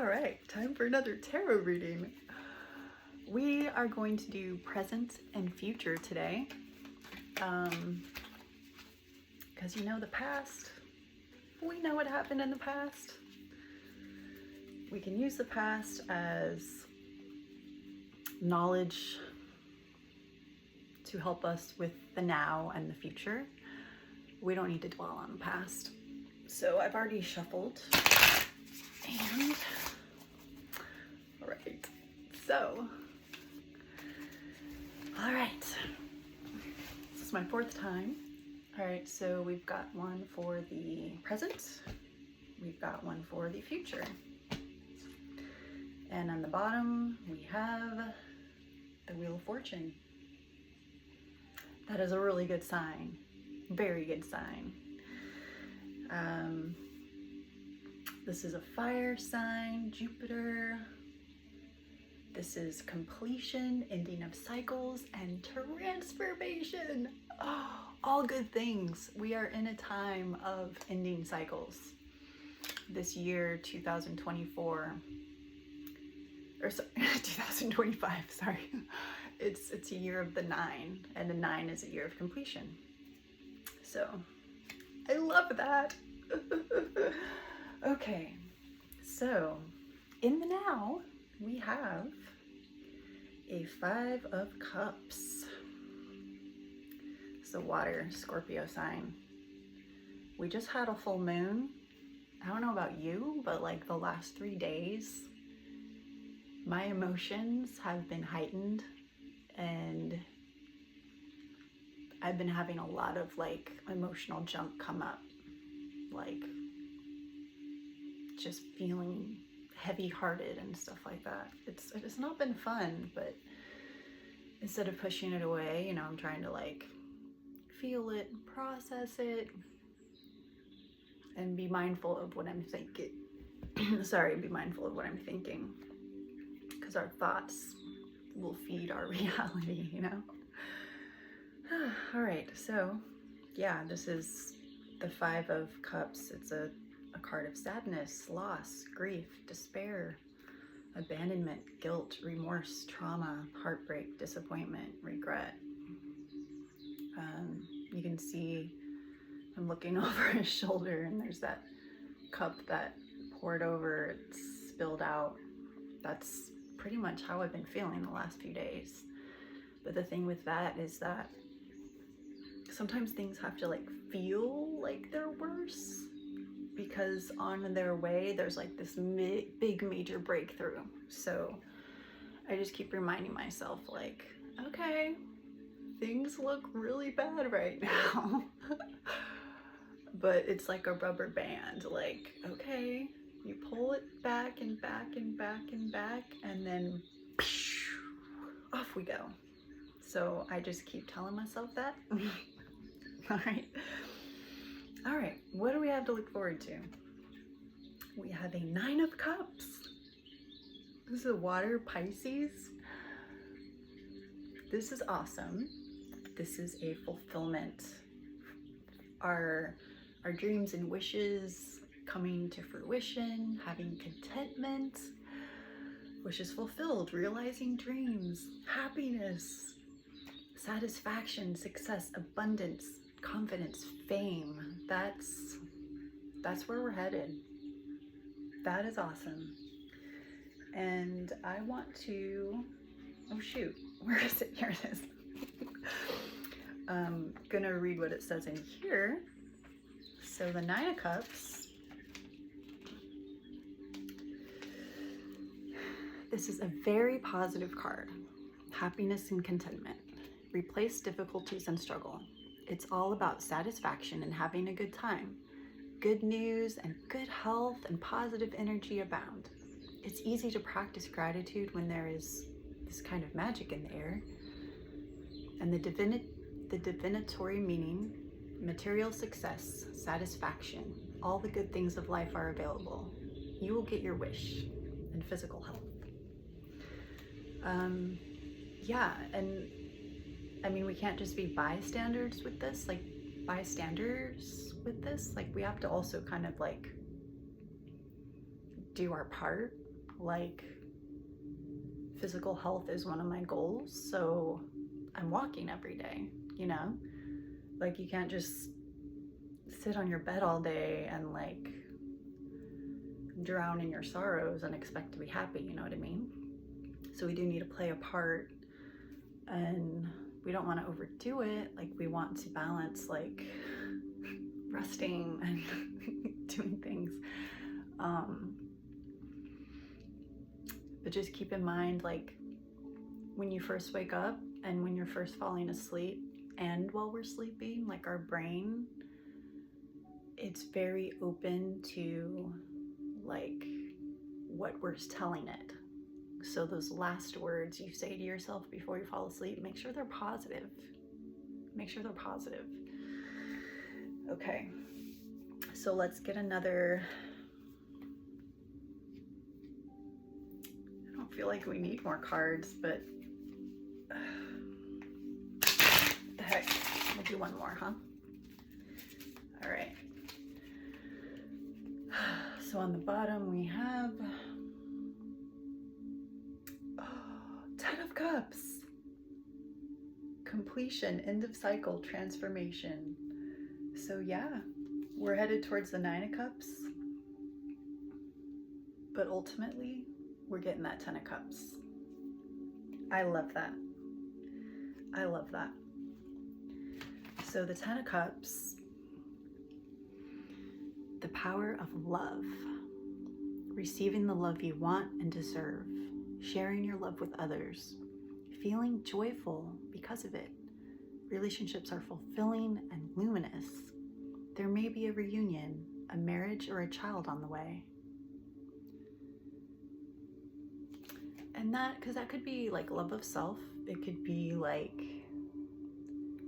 All right, time for another tarot reading. We are going to do present and future today. Because you know the past, we know what happened in the past. We can use the past as knowledge to help us with the now and the future. We don't need to dwell on the past. So I've already shuffled. And, all right, so, all right, this is my fourth time. All right, so we've got one for the present, we've got one for the future. And on the bottom, we have the Wheel of Fortune. That is a really good sign, very good sign. This is a fire sign, Jupiter. This is completion, ending of cycles, and transformation. Oh, all good things. We are in a time of ending cycles. This year, 2024, or sorry, 2025, sorry. It's a year of the 9, and the 9 is a year of completion. So, I love that. Okay, so in the now, we have a 5 of Cups. It's the water Scorpio sign. We just had a full moon. I don't know about you, but like the last 3 days, my emotions have been heightened and I've been having a lot of like emotional junk come up. Like just feeling heavy-hearted and stuff like that. It's not been fun, but instead of pushing it away, you know, I'm trying to like feel it, process it, and be mindful of what I'm thinking. Sorry, be mindful of what I'm thinking, because our thoughts will feed our reality, you know? All right, so yeah, this is the 5 of Cups. It's a card of sadness, loss, grief, despair, abandonment, guilt, remorse, trauma, heartbreak, disappointment, regret. You can see I'm looking over his shoulder and there's that cup that poured over, it's spilled out. That's pretty much how I've been feeling the last few days. But the thing with that is that sometimes things have to like feel like they're worse, because on their way there's like this big major breakthrough. So I just keep reminding myself like, okay, things look really bad right now. But it's like a rubber band, like, okay, you pull it back and back and back and back, and then off we go. So I just keep telling myself that. All right, what do we have to look forward to? We have a 9 of Cups. This is a water Pisces. This is awesome. This is a fulfillment. Our dreams and wishes coming to fruition, having contentment, wishes fulfilled, realizing dreams, happiness, satisfaction, success, abundance, confidence, fame. That's where we're headed. That is awesome. And I want to, oh shoot, where is it? Here it is. Gonna read what it says in here. So the 9 of Cups, this is a very positive card. Happiness and contentment. Replace difficulties and struggle. It's all about satisfaction and having a good time. Good news and good health and positive energy abound. It's easy to practice gratitude when there is this kind of magic in the air. And the divinatory meaning, material success, satisfaction, all the good things of life are available. You will get your wish, and physical health. Yeah, and I mean, we can't just be bystanders with this, like we have to also kind of like do our part like physical health is one of my goals, so I'm walking every day, you know? Like, you can't just sit on your bed all day and like drown in your sorrows and expect to be happy, you know what I mean? So we do need to play a part, and we don't want to overdo it. Like, we want to balance like resting and doing things. But just keep in mind, like, when you first wake up and when you're first falling asleep and while we're sleeping, like, our brain, it's very open to like what we're telling it. So those last words you say to yourself before you fall asleep, make sure they're positive. Make sure they're positive. Okay, so let's get another. I don't feel like we need more cards, but the heck, we'll do one more, huh? All right. So on the bottom we have 10 of Cups. Completion, end of cycle, transformation. So yeah, we're headed towards the 9 of Cups. But ultimately, we're getting that 10 of Cups. I love that. I love that. So the 10 of Cups, the power of love, receiving the love you want and deserve, sharing your love with others, feeling joyful because of it. Relationships are fulfilling and luminous. There may be a reunion, a marriage, or a child on the way. And because that could be like love of self. It could be like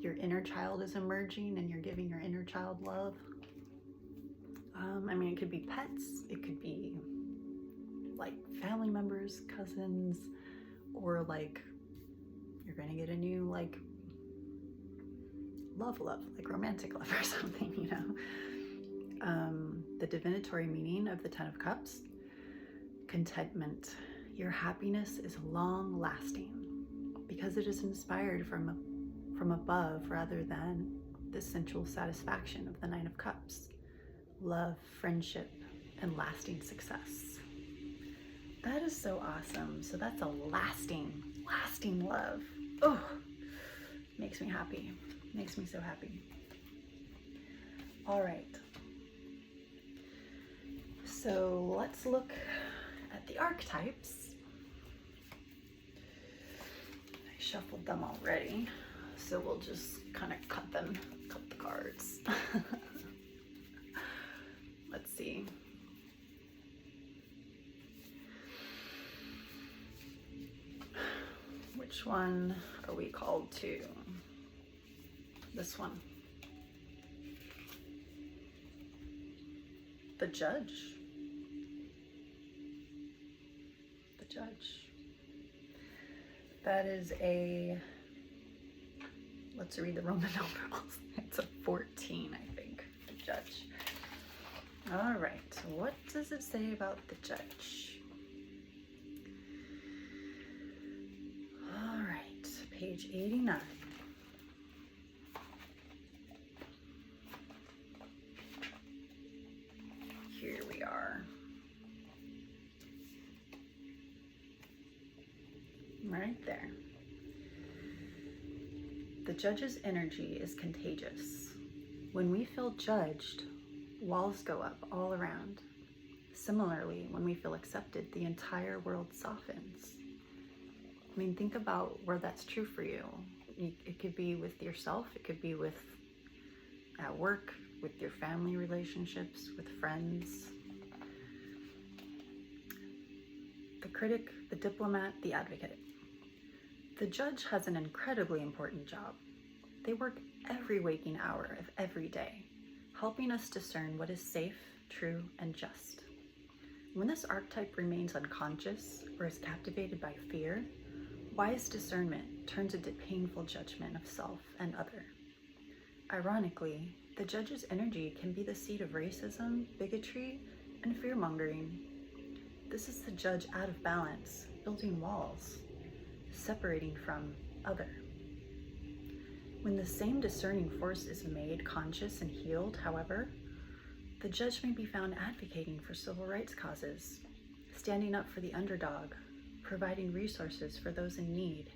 your inner child is emerging and you're giving your inner child love. I mean, it could be pets, it could be like family members, cousins, or like you're gonna get a new like love, like romantic love or something, you know. The divinatory meaning of the 10 of Cups, contentment. Your happiness is long lasting because it is inspired from above rather than the sensual satisfaction of the 9 of Cups. Love, friendship, and lasting success. That is so awesome. So that's a lasting love. Oh, makes me happy. Makes me so happy. All right. So let's look at the archetypes. I shuffled them already, so we'll just kind of cut the cards. Let's see. Which one are we called to? This one. The Judge. The Judge. That is a, let's read the Roman numerals. It's a 14, I think, the Judge. All right, what does it say about the Judge? All right, page 89. Here we are. Right there. The Judge's energy is contagious. When we feel judged, walls go up all around. Similarly, when we feel accepted, the entire world softens. I mean, think about where that's true for you. It could be with yourself, it could be with at work, with your family relationships, with friends. The critic, the diplomat, the advocate. The Judge has an incredibly important job. They work every waking hour of every day, helping us discern what is safe, true, and just. When this archetype remains unconscious or is captivated by fear, wise discernment turns into painful judgment of self and other. Ironically, the Judge's energy can be the seed of racism, bigotry, and fear-mongering. This is the judge out of balance, building walls, separating from other. When the same discerning force is made conscious and healed, however, the judge may be found advocating for civil rights causes, standing up for the underdog, providing resources for those in need,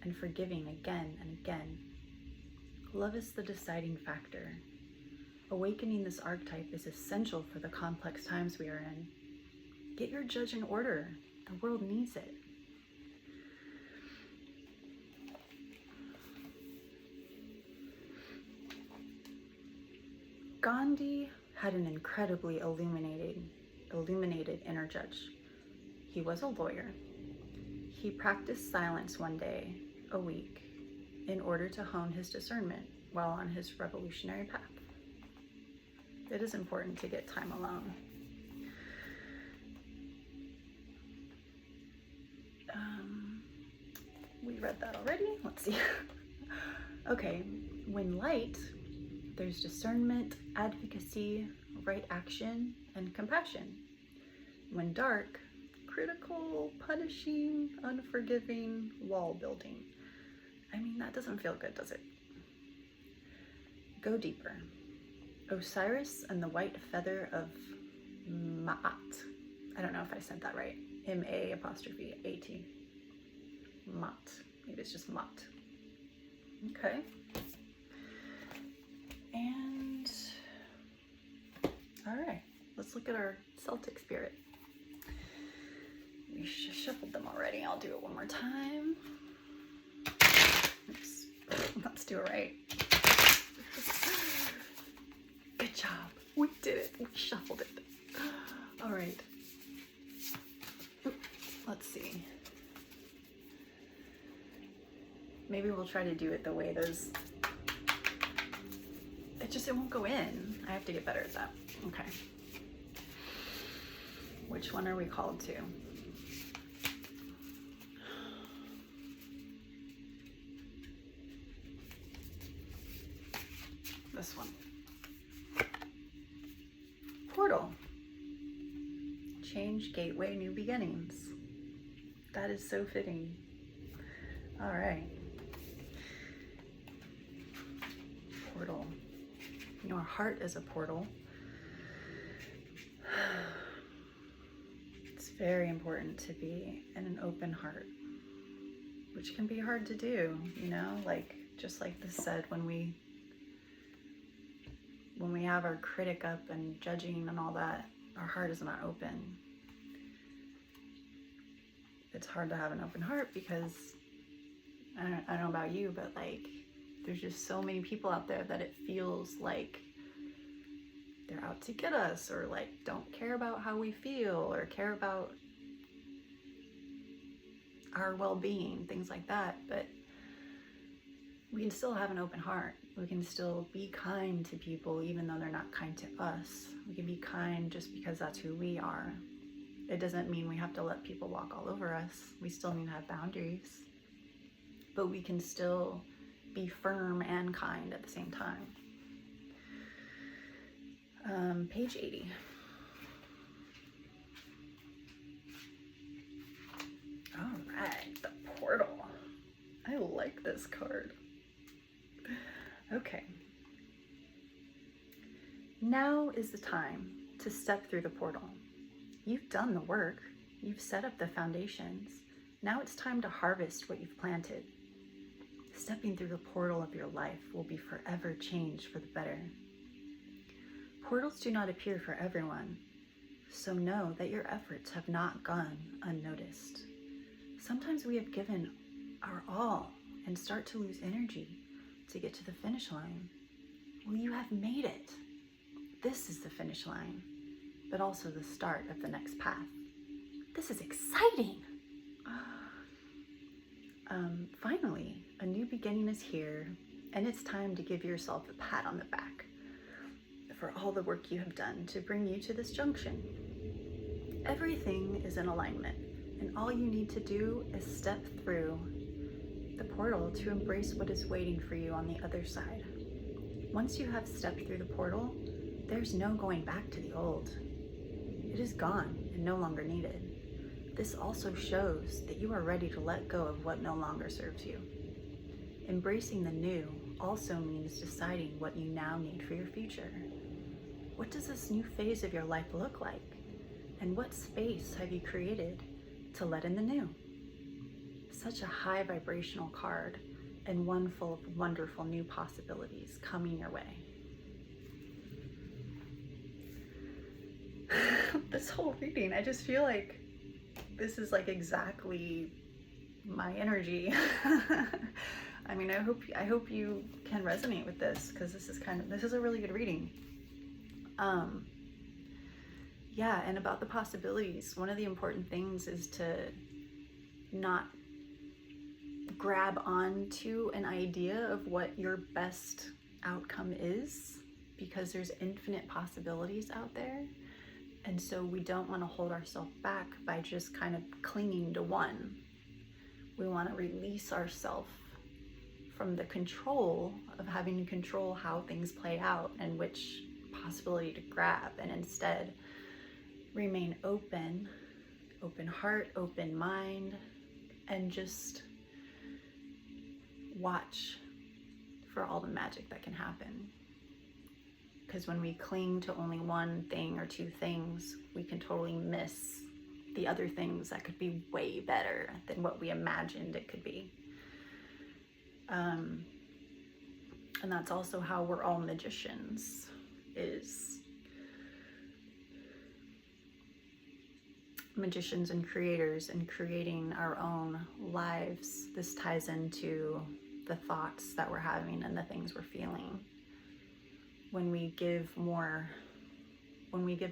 and forgiving again and again. Love is the deciding factor. Awakening this archetype is essential for the complex times we are in. Get your judge in order. The world needs it. Gandhi had an incredibly illuminated inner judge. He was a lawyer. He practiced silence one day a week in order to hone his discernment while on his revolutionary path. It is important to get time alone. We read that already. Let's see. Okay, when light, there's discernment, advocacy, right action, and compassion. When dark, critical, punishing, unforgiving, wall building. I mean, that doesn't feel good, does it? Go deeper. Osiris and the white feather of Ma'at. I don't know if I said that right. M-A'-A-T. Mat. Maybe it's just Mat. Okay. And all right, let's look at our Celtic spirit. We shuffled them already. I'll do it one more time. Oops. Let's do it right. Good job. We did it. We shuffled it. All right. Let's see. Maybe we'll try to do it the way those... It won't go in. I have to get better at that. Okay. Which one are we called to? This one. Portal. Change, gateway, new beginnings. That is so fitting. All right. Portal. Your heart is a portal. It's very important to be in an open heart, which can be hard to do, you know, like just like this said, when we have our critic up and judging and all that, our heart is not open. It's hard to have an open heart because I don't know about you, but like there's just so many people out there that it feels like they're out to get us, or like don't care about how we feel or care about our well-being, things like that. But we can still have an open heart. We can still be kind to people even though they're not kind to us. We can be kind just because that's who we are. It doesn't mean we have to let people walk all over us. We still need to have boundaries, but we can still be firm and kind at the same time. Page 80. All right, the portal. I like this card. Okay. Now is the time to step through the portal. You've done the work. You've set up the foundations. Now it's time to harvest what you've planted. Stepping through the portal of your life will be forever changed for the better. Portals do not appear for everyone, so know that your efforts have not gone unnoticed. Sometimes we have given our all and start to lose energy to get to the finish line. Well, you have made it. This is the finish line, but also the start of the next path. This is exciting. Finally, a new beginning is here, and it's time to give yourself a pat on the back for all the work you have done to bring you to this junction. Everything is in alignment, and all you need to do is step through the portal to embrace what is waiting for you on the other side. Once you have stepped through the portal, there's no going back to the old. It is gone and no longer needed. This also shows that you are ready to let go of what no longer serves you. Embracing the new also means deciding what you now need for your future. What does this new phase of your life look like? And what space have you created to let in the new? Such a high vibrational card, and one full of wonderful new possibilities coming your way. This whole reading, I just feel like this is like exactly my energy. I mean, I hope you can resonate with this, because this is a really good reading. Yeah, and about the possibilities, one of the important things is to not grab onto an idea of what your best outcome is, because there's infinite possibilities out there. And so we don't want to hold ourselves back by just kind of clinging to one. We want to release ourselves from the control of having to control how things play out and which possibility to grab, and instead remain open heart, open mind, and just watch for all the magic that can happen. Because when we cling to only one thing or two things, we can totally miss the other things that could be way better than what we imagined it could be. And that's also how we're all magicians, is magicians and creators, and creating our own lives. This ties into the thoughts that we're having and the things we're feeling. When we give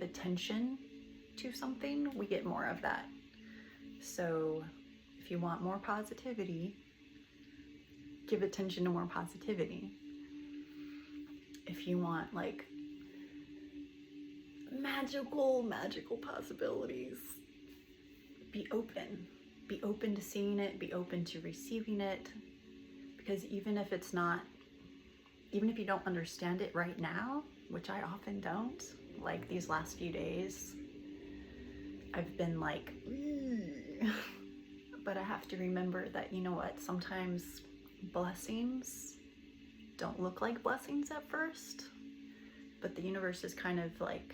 attention to something, we get more of that. So if you want more positivity, give attention to more positivity. If you want like magical possibilities, be open to seeing it, be open to receiving it, because even if you don't understand it right now, which I often don't, like these last few days, I've been like, but I have to remember that, you know what, sometimes blessings don't look like blessings at first, but the universe is kind of like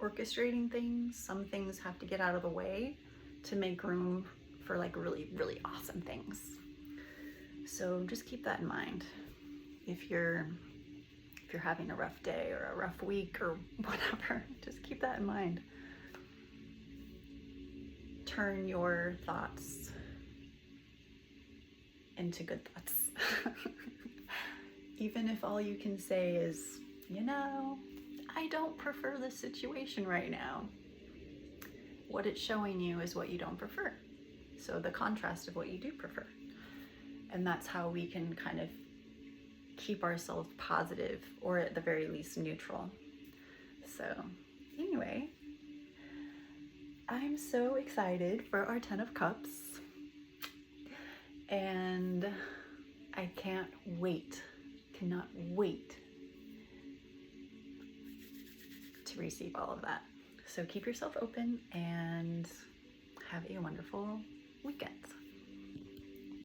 orchestrating things. Some things have to get out of the way to make room for like really, really awesome things. So just keep that in mind. If you're having a rough day or a rough week or whatever, just keep that in mind. Turn your thoughts into good thoughts. Even if all you can say is, you know, I don't prefer this situation right now. What it's showing you is what you don't prefer. So the contrast of what you do prefer. And that's how we can kind of keep ourselves positive, or at the very least neutral. So anyway, I'm so excited for our 10 of Cups, and I cannot wait to receive all of that. So keep yourself open and have a wonderful weekend.